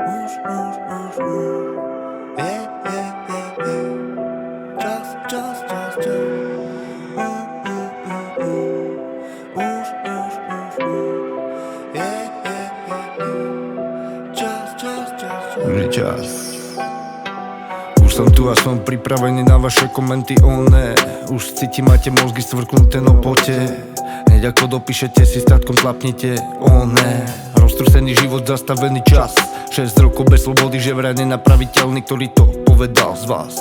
Už je čas. Už som tu a som pripravený na vaše komenty, ne. Už cítim, máte mozgy stvrknuté, no poďte. Hneď ako dopíšete si, statkom tlapnite, ne. Roztrusený život, zastavený čas. 6 rokov bez slobody, že vraj nenapraviteľný, ktorý to povedal z vás.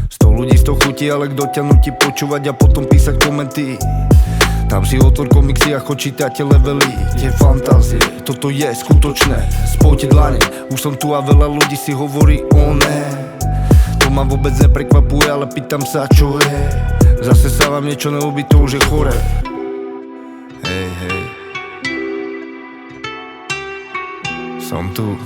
100 ľudí, 100 chutí, ale kto ťa nutí počúvať a potom písať komenty? Tam si otvor komiksy a čítate levely, tie fantázie, toto je skutočné. Spojte dlane, už som tu a veľa ľudí si hovorí, ne. To ma vôbec neprekvapuje, ale pýtam sa, čo je. Zase sa vám niečo neľúbi, to už je chore. Hej, hej. Som tu.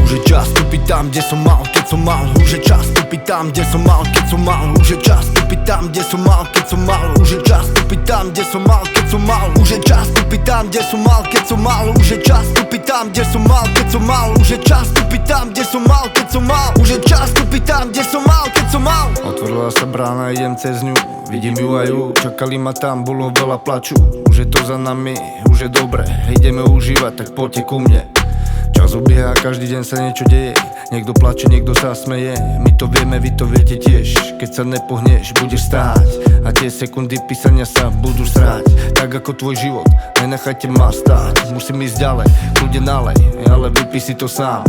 Už je čas vstúpiť tam, kde som mal, keď som mal. Už je čas vstúpiť tam, kde som mal, keď som mal. Už je čas vstúpiť tam, kde som mal, keď som mal. Už je čas vstúpiť tam, kde som mal, keď som mal. Už je čas vstúpiť tam, kde som mal, keď som mal. Už je čas vstúpiť tam, kde som mal, keď som mal. Už je čas vstúpiť tam, kde som mal, keď som mal. Už je čas vstúpiť tam, kde som mal, keď som mal. Otvorila sa brána, idem cez ňu. Vidím ju a ju, čakali ma tam, bolo veľa plaču. Už je to za nami, už je dobre, ideme užívať, tak poďte ku mne. Čas obieha, každý deň sa niečo deje. Niekto plače, niekto sa smeje. My to vieme, vy to viete tiež. Keď sa nepohneš, budeš stáť. A tie sekundy písania sa budú sráť. Tak ako tvoj život, nenechajte ma stáť. Musím ísť ďalej, kľudne nalej. Ale vypí si to sám.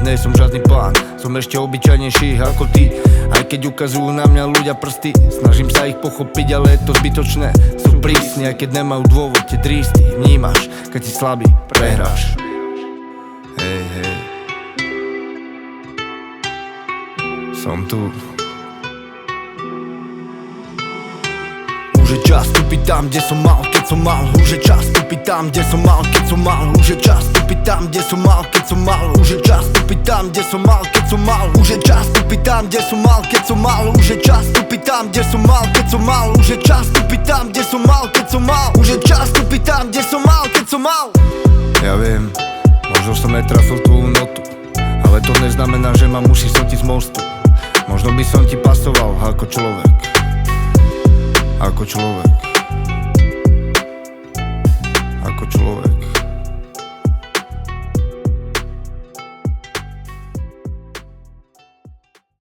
Ne som žiadny pán. Som ešte obyčajnejší ako ty. Aj keď ukazujú na mňa ľudia prsty, snažím sa ich pochopiť, ale je to zbytočné. Sú prísni, aj keď nemajú dôvod. Tie tristy vnímaš, keď si slabý, prehráš. Hej, hej. Som tu. Už je čas vstúpiť tam, kde som mal, keď som mal. Už je čas vstúpiť tam, kde som mal, keď som mal. Už je čas vstúpiť tam, kde som mal, keď som mal. Už je čas vstúpiť tam, kde som mal, keď som mal. Už je čas vstúpiť tam, kde som mal, keď som mal. Už je čas vstúpiť tam, kde som mal, keď som mal. Už je čas vstúpiť tam, kde som mal, keď som mal. Už je čas vstúpiť tam, kde som mal, keď som mal. Ja viem, možno som netrafil tvoju notu, ale to neznamená, že ma musíš sotiť z mostu. Možno by som ti pasoval ako človek. Ako človek. Ako človek.